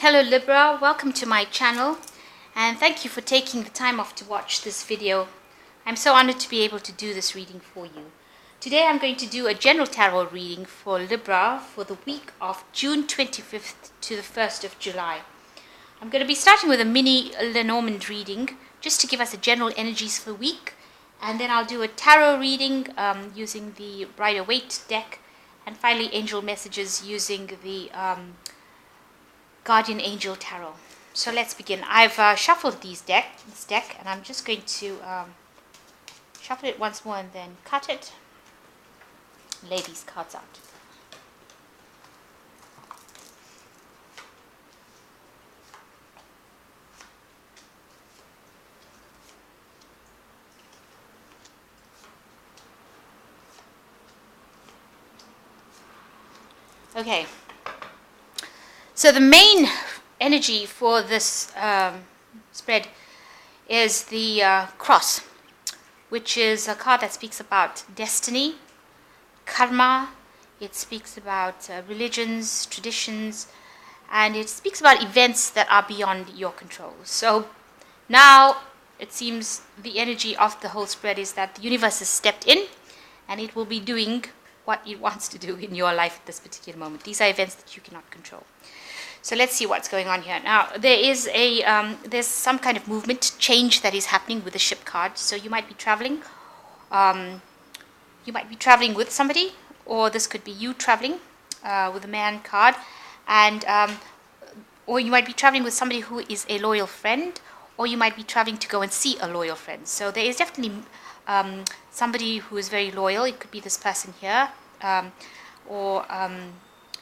Hello Libra, welcome to my channel and thank you for taking the time off to watch this video. I'm so honored to be able to do this reading for you. Today I'm going to do a general tarot reading for Libra for the week of June 25th to the 1st of July. I'm going to be starting with a mini Lenormand reading just to give us the general energies for the week, and then I'll do a tarot reading using the Waite deck, and finally angel messages using the Guardian Angel Tarot. So let's begin. I've shuffled this deck, and I'm just going to shuffle it once more and then cut it, lay these cards out. Okay, so the main energy for this spread is the cross, which is a card that speaks about destiny, karma. It speaks about religions, traditions, and it speaks about events that are beyond your control. So now it seems the energy of the whole spread is that the universe has stepped in and it will be doing what it wants to do in your life at this particular moment. These are events that you cannot control. So let's see what's going on here. Now, there is there's some kind of movement, change that is happening with the ship card. So you might be traveling. You might be traveling with somebody, or this could be you traveling with a man card, and or you might be traveling with somebody who is a loyal friend, or you might be traveling to go and see a loyal friend. So there is definitely somebody who is very loyal. It could be this person here, or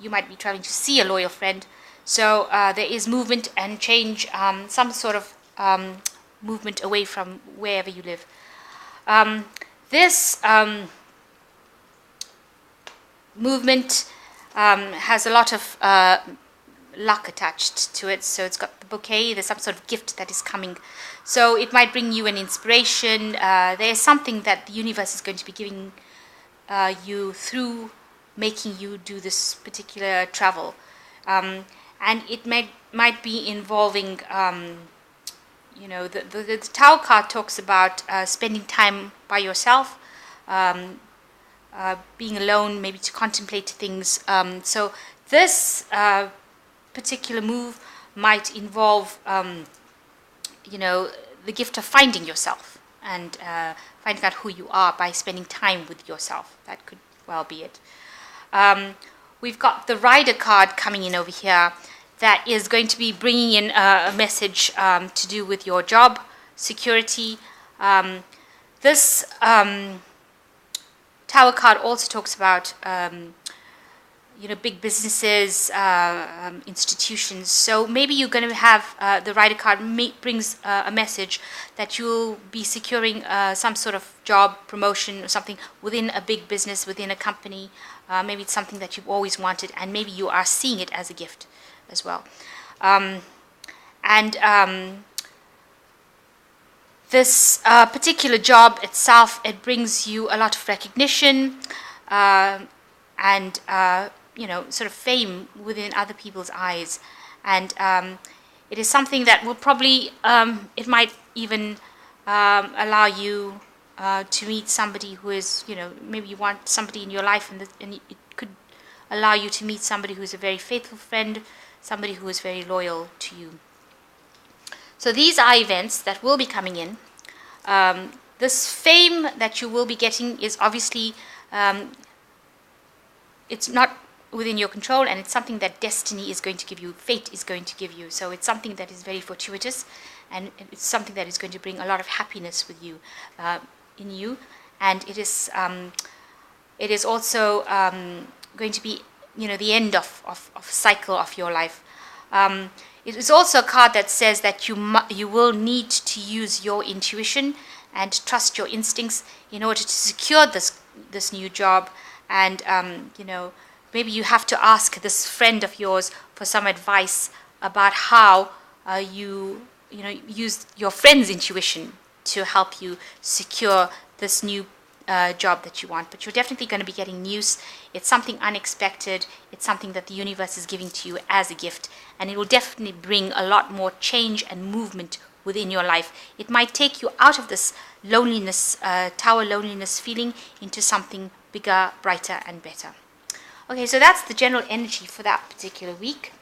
you might be traveling to see a loyal friend. So there is movement and change, some sort of movement away from wherever you live. This movement has a lot of luck attached to it. So it's got the bouquet, there's some sort of gift that is coming. So it might bring you an inspiration. There's something that the universe is going to be giving you through making you do this particular travel. And it might be involving, the Tower card talks about spending time by yourself, being alone, maybe to contemplate things. So this particular move might involve, the gift of finding yourself and finding out who you are by spending time with yourself. That could well be it. We've got the Rider card coming in over here that is going to be bringing in a message to do with your job, security. This Tower card also talks about, big businesses, institutions. So maybe you're going to have the Rider card brings a message that you'll be securing some sort of job, promotion, or something within a big business, within a company. Maybe it's something that you've always wanted, and maybe you are seeing it as a gift as well. This particular job itself, it brings you a lot of recognition and sort of fame within other people's eyes, and it is something that will probably it might even allow you to meet somebody who is, maybe you want somebody in your life, and it could allow you to meet somebody who is a very faithful friend, somebody who is very loyal to you. So these are events that will be coming in. This fame that you will be getting is obviously, it's not within your control, and it's something that destiny is going to give you, fate is going to give you. So it's something that is very fortuitous, and it's something that is going to bring a lot of happiness with you, in you, and it is also going to be, the end of cycle of your life. It is also a card that says that you will need to use your intuition and trust your instincts in order to secure this new job, and maybe you have to ask this friend of yours for some advice about how you use your friend's intuition to help you secure this new job that you want, but you're definitely going to be getting news. It's something unexpected. It's something that the universe is giving to you as a gift, and it will definitely bring a lot more change and movement within your life. It might take you out of this loneliness, tower loneliness feeling, into something bigger, brighter, and better. Okay, so that's the general energy for that particular week.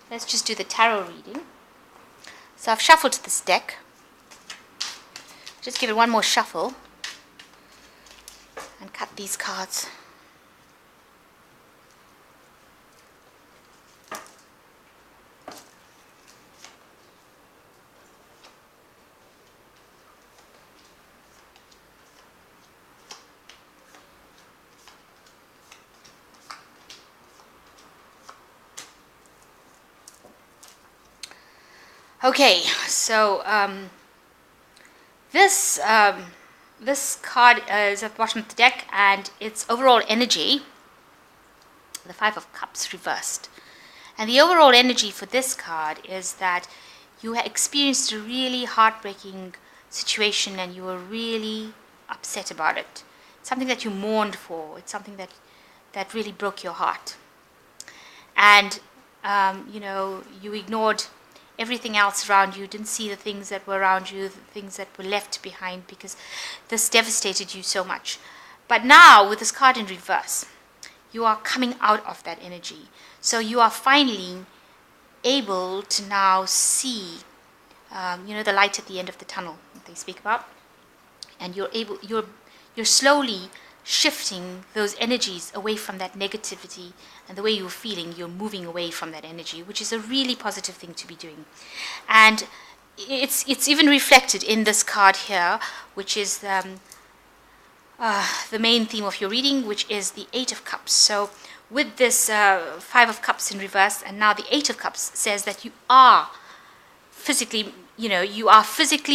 Let's just do the tarot reading. So I've shuffled this deck. Just give it one more shuffle and cut these cards. Okay, so this card is at the bottom of the deck, and its overall energy, the Five of Cups reversed. And the overall energy for this card is that you experienced a really heartbreaking situation and you were really upset about it. It's something that you mourned for. It's something that really broke your heart. And, you ignored everything else around you, didn't see the things that were around you, the things that were left behind, because this devastated you so much. But now, with this card in reverse, you are coming out of that energy. So you are finally able to now see, the light at the end of the tunnel that they speak about. And you're slowly shifting those energies away from that negativity, and the way you're feeling, you're moving away from that energy, which is a really positive thing to be doing. And it's even reflected in this card here, which is the main theme of your reading, which is the Eight of Cups. So with this Five of Cups in reverse, and now the Eight of Cups says that you are physically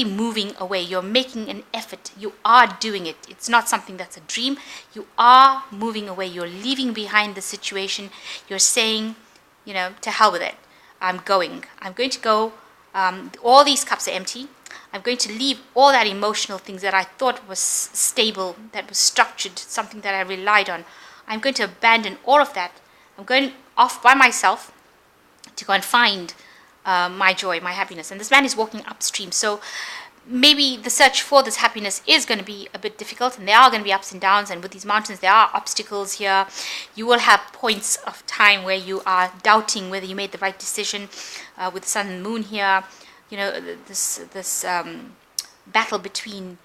moving away. You're making an effort. You are doing it. It's not something that's a dream. You are moving away. You're leaving behind the situation. You're saying, to hell with it. I'm going to go. All these cups are empty. I'm going to leave all that emotional things that I thought was stable, that was structured, something that I relied on. I'm going to abandon all of that. I'm going off by myself to go and find my joy, my happiness. And this man is walking upstream. So maybe the search for this happiness is going to be a bit difficult, and there are going to be ups and downs. And with these mountains, there are obstacles here. You will have points of time where you are doubting whether you made the right decision. With the sun and moon here, this battle between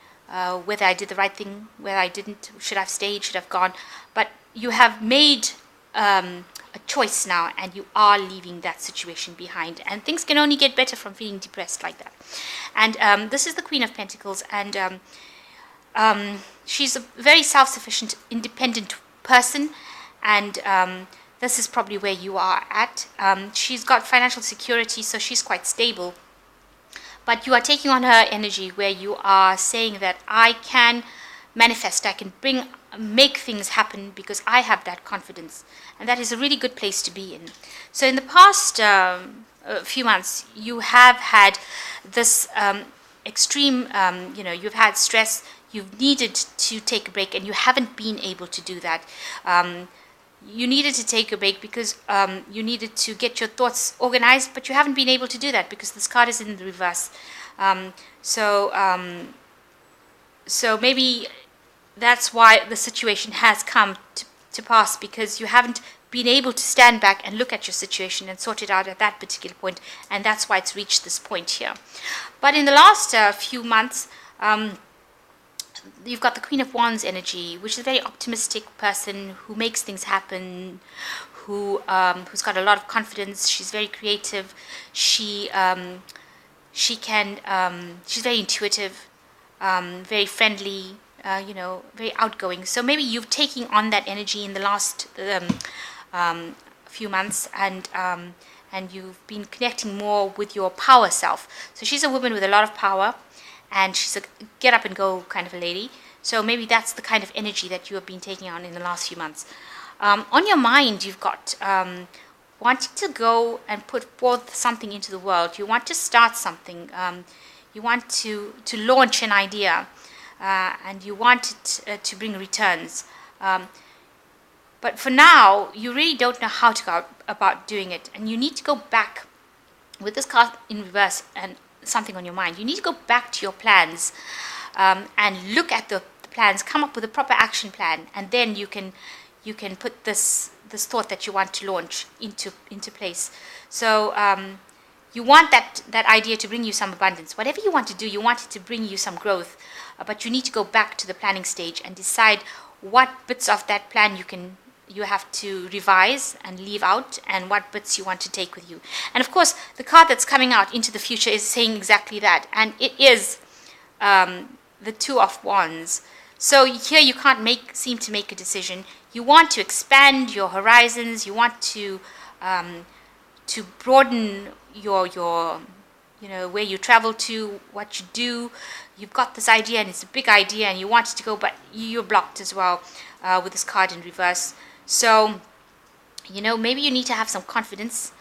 whether I did the right thing, whether I didn't, should I have stayed, should I have gone. But you have made a choice now, and you are leaving that situation behind, and things can only get better from feeling depressed like that. And this is the Queen of Pentacles, and she's a very self-sufficient, independent person, and this is probably where you are at. She's got financial security, so she's quite stable, but you are taking on her energy, where you are saying that I can manifest, I can make things happen because I have that confidence, and that is a really good place to be in. So in the past few months, you have had this extreme, you've had stress, you've needed to take a break, and you haven't been able to do that. You needed to take a break because you needed to get your thoughts organized, but you haven't been able to do that because this card is in the reverse. So maybe that's why the situation has come to pass, because you haven't been able to stand back and look at your situation and sort it out at that particular point, and that's why it's reached this point here. But in the last few months, you've got the Queen of Wands energy, which is a very optimistic person who makes things happen, who's got a lot of confidence. She's very creative. She's very intuitive, very friendly, very outgoing. So maybe you've taken on that energy in the last few months, and you've been connecting more with your power self. So she's a woman with a lot of power, and she's a get up and go kind of a lady. So maybe that's the kind of energy that you have been taking on in the last few months. On your mind, you've got wanting to go and put forth something into the world. You want to start something. You You want to launch an idea, and you want it to bring returns. But for now, you really don't know how to go about doing it. And you need to go back with this card in reverse and something on your mind. You need to go back to your plans, and look at the plans, come up with a proper action plan, and then you can put this thought that you want to launch into place. So you want that idea to bring you some abundance. Whatever you want to do, you want it to bring you some growth, but you need to go back to the planning stage and decide what bits of that plan you have to revise and leave out, and what bits you want to take with you. And of course, the card that's coming out into the future is saying exactly that, and it is the Two of Wands. So here you can't seem to make a decision. You want to expand your horizons. You want to broaden your where you travel to, what you do. You've got this idea, and it's a big idea, and you want it to go, but you're blocked as well with this card in reverse. So, maybe you need to have some confidence,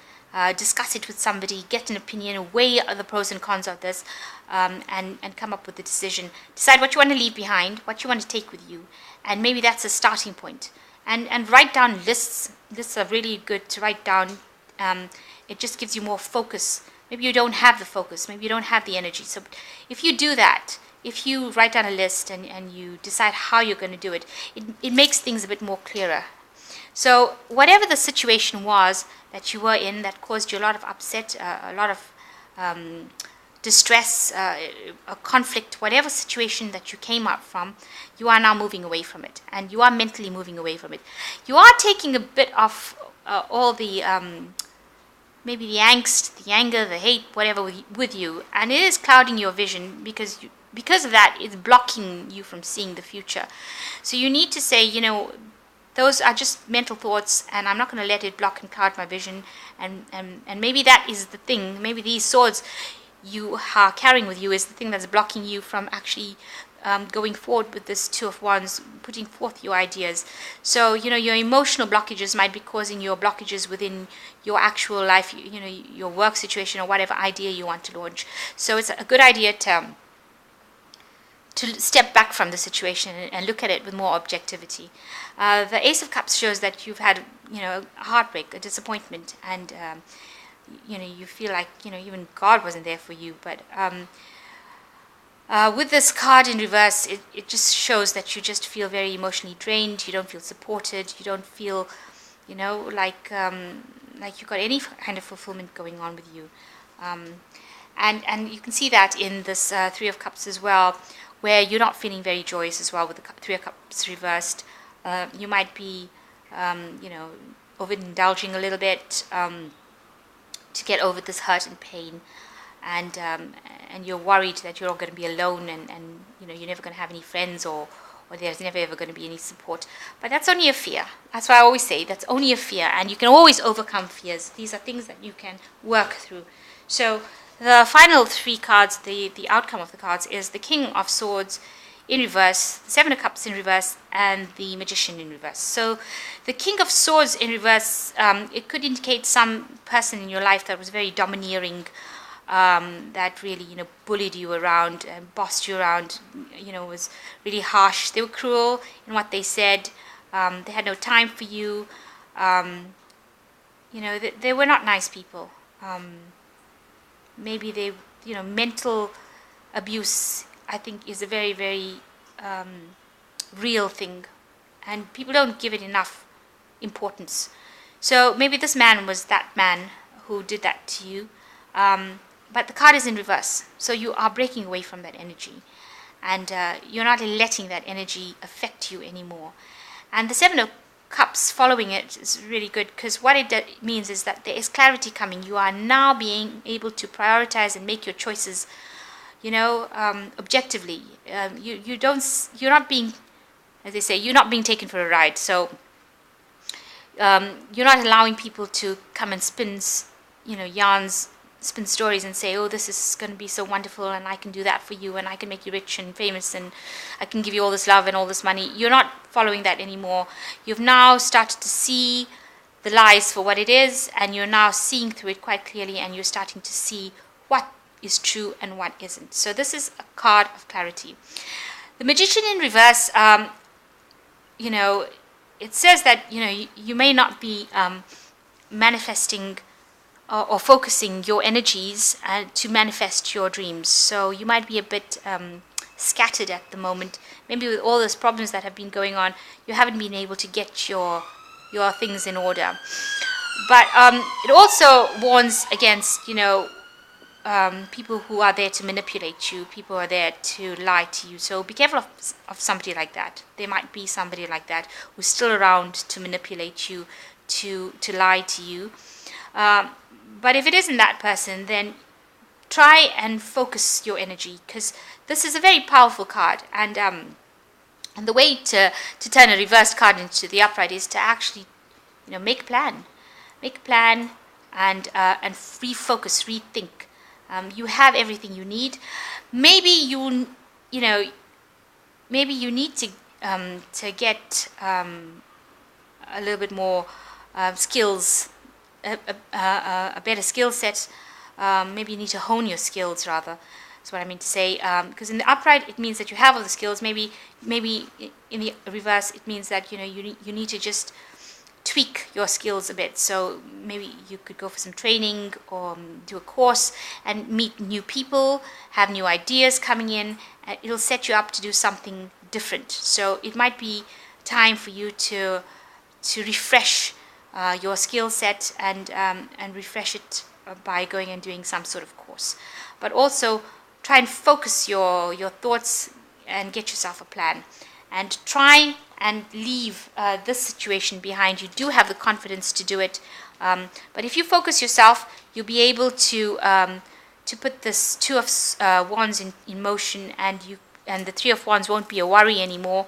discuss it with somebody, get an opinion, weigh the pros and cons of this, and come up with a decision. Decide what you want to leave behind, what you want to take with you, and maybe that's a starting point. And write down lists. Lists are really good to write down. It just gives you more focus. Maybe you don't have the focus, maybe you don't have the energy. So if you do that, if you write down a list and you decide how you're going to do it, it makes things a bit more clearer. So whatever the situation was that you were in that caused you a lot of upset, a lot of distress, a conflict, whatever situation that you came up from, you are now moving away from it, and you are mentally moving away from it. You are taking a bit of all the maybe the angst, the anger, the hate, whatever with you, and it is clouding your vision because of that, it's blocking you from seeing the future. So you need to say, those are just mental thoughts, and I'm not going to let it block and cloud my vision. And maybe that is the thing. Maybe these swords you are carrying with you is the thing that's blocking you from actually going forward with this Two of Wands, putting forth your ideas. So, your emotional blockages might be causing your blockages within your actual life, your work situation or whatever idea you want to launch. So it's a good idea to step back from the situation and look at it with more objectivity. The Ace of Cups shows that you've had, a heartbreak, a disappointment, and, you feel like, even God wasn't there for you. But with this card in reverse, it just shows that you just feel very emotionally drained. You don't feel supported. You don't feel, like you've got any kind of fulfillment going on with you. And you can see that in this Three of Cups as well, where you're not feeling very joyous as well with the Three of Cups reversed. You might be, overindulging a little bit to get over this hurt and pain, and you're worried that you're all going to be alone, and you're never going to have any friends, or there's never ever going to be any support. But that's only a fear. That's why I always say that's only a fear, and you can always overcome fears. These are things that you can work through. So the final three cards, the outcome of the cards, is the King of Swords in reverse, the Seven of Cups in reverse, and the Magician in reverse. So the King of Swords in reverse, it could indicate some person in your life that was very domineering, that really, bullied you around and bossed you around, was really harsh. They were cruel in what they said. They had no time for you. They were not nice people. Maybe they, mental abuse, I think, is a very, very real thing, and people don't give it enough importance. So maybe this man was that man who did that to you, but the card is in reverse, so you are breaking away from that energy, and you're not letting that energy affect you anymore. And the Seven of Cups following it is really good, because what it means is that there is clarity coming. You are now being able to prioritize and make your choices, objectively. You're not being, as they say, you're not being taken for a ride. So you're not allowing people to come and spin, yarns, spin stories and say, oh, this is going to be so wonderful, and I can do that for you, and I can make you rich and famous, and I can give you all this love and all this money. You're not following that anymore. You've now started to see the lies for what it is, and you're now seeing through it quite clearly, and you're starting to see what is true and what isn't. So this is a card of clarity. The Magician in reverse, it says that, you may not be manifesting or focusing your energies to manifest your dreams. So you might be a bit scattered at the moment. Maybe with all those problems that have been going on, you haven't been able to get your things in order. But it also warns against, people who are there to manipulate you, people who are there to lie to you. So be careful of somebody like that. There might be somebody like that who's still around to manipulate you, to lie to you. But if it isn't that person, then try and focus your energy, because this is a very powerful card. And the way to turn a reversed card into the upright is to actually, make a plan. Make a plan and refocus, rethink. You have everything you need. Maybe you need to get a little bit more skills, a better skill set. Maybe you need to hone your skills, rather. That's what I mean to say. Because in the upright, it means that you have all the skills. Maybe in the reverse, it means that you need to just tweak your skills a bit. So maybe you could go for some training or do a course and meet new people, have new ideas coming in. It'll set you up to do something different. So it might be time for you to refresh your skill set and refresh it by going and doing some sort of course. But also try and focus your thoughts and get yourself a plan. And try and leave this situation behind. You do have the confidence to do it, but if you focus yourself, you'll be able to put this Two of Wands in motion, and the Three of Wands won't be a worry anymore.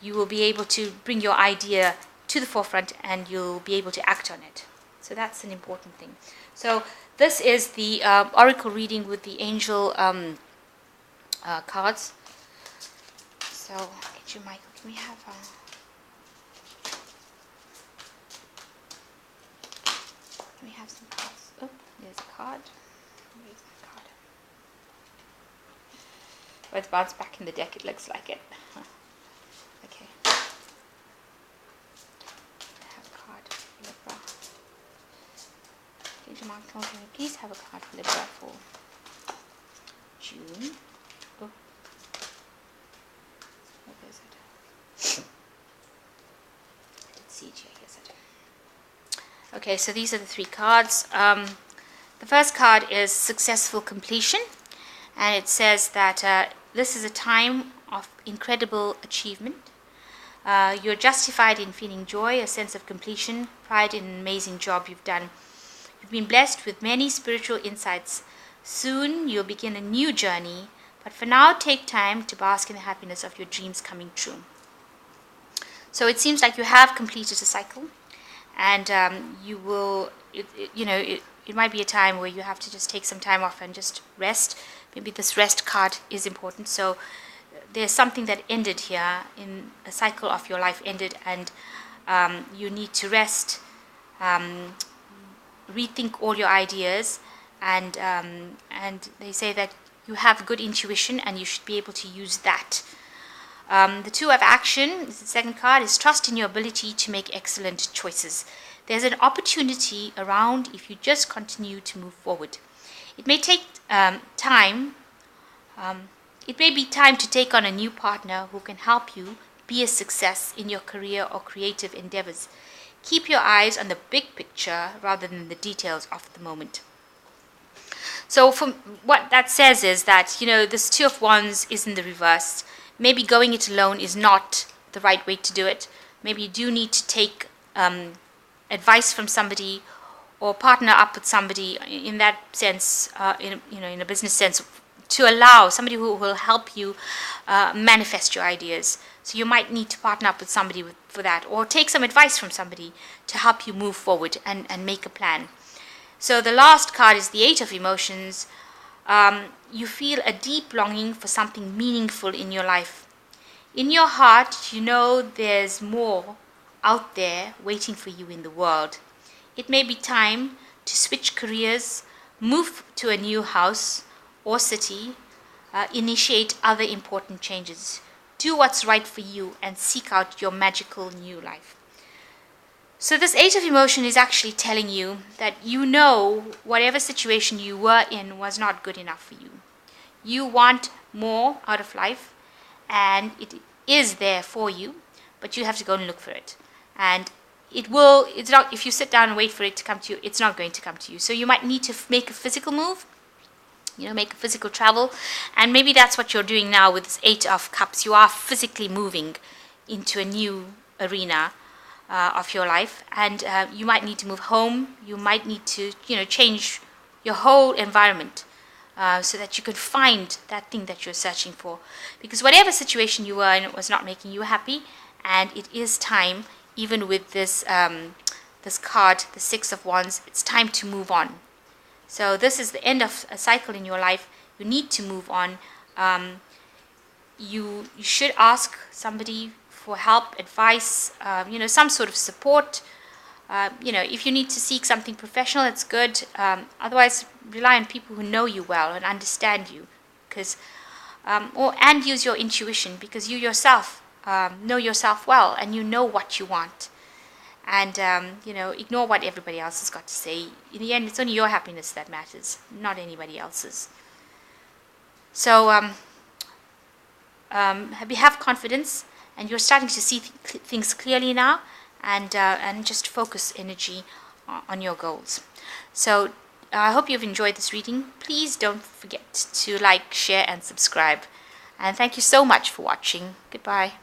You will be able to bring your idea to the forefront, and you'll be able to act on it. So that's an important thing. So this is the oracle reading with the angel cards. So, get you, Michael. Can we have some cards? Oh, there's a card. Where's that card? Oh, it's bounced back in the deck. It looks like it. Okay. I have a card for Libra. Angel Michael, can you please have a card for Libra for June? Oh. Where is it? Let's see, here's it. Okay, so these are the three cards. The first card is successful completion, and it says that this is a time of incredible achievement. You're justified in feeling joy, a sense of completion, pride in an amazing job you've done. You've been blessed with many spiritual insights. Soon you'll begin a new journey, but for now take time to bask in the happiness of your dreams coming true. So it seems like you have completed a cycle, and you will, it might be a time where you have to just take some time off and just rest. Maybe this rest card is important. So there's something that ended here, in a cycle of your life ended, and you need to rest, rethink all your ideas, and they say that you have good intuition and you should be able to use that. The Two of Action, the second card, is trust in your ability to make excellent choices. There's an opportunity around if you just continue to move forward. It may take time. It may be time to take on a new partner who can help you be a success in your career or creative endeavors. Keep your eyes on the big picture rather than the details of the moment. So from what that says is that, this Two of Wands is in the reverse. Maybe going it alone is not the right way to do it. Maybe you do need to take advice from somebody or partner up with somebody in that sense, in a business sense, to allow somebody who will help you manifest your ideas. So you might need to partner up with somebody for that, or take some advice from somebody to help you move forward and make a plan. So the last card is the Eight of Emotions. You feel a deep longing for something meaningful in your life. In your heart, you know there's more out there waiting for you in the world. It may be time to switch careers, move to a new house or city, initiate other important changes. Do what's right for you and seek out your magical new life. So this 8 of emotion is actually telling you that you know whatever situation you were in was not good enough for you. You want more out of life, and it is there for you, but you have to go and look for it. And it's not, if you sit down and wait for it to come to you, it's not going to come to you. So you might need to make a physical move, make a physical travel. And maybe that's what you're doing now with this 8 of Cups. You are physically moving into a new arena of your life. And you might need to move home. You might need to, change your whole environment so that you can find that thing that you're searching for. Because whatever situation you were in, it was not making you happy. And it is time, even with this this card, the 6 of Wands, it's time to move on. So this is the end of a cycle in your life. You need to move on. You should ask somebody for help, advice, some sort of support. If you need to seek something professional, it's good. Otherwise, rely on people who know you well and understand you, and use your intuition, because you yourself know yourself well and you know what you want. And, ignore what everybody else has got to say. In the end, it's only your happiness that matters, not anybody else's. So have confidence, and you're starting to see things clearly now, and just focus energy on your goals. So I hope you've enjoyed this reading. Please don't forget to like, share, and subscribe. And thank you so much for watching. Goodbye.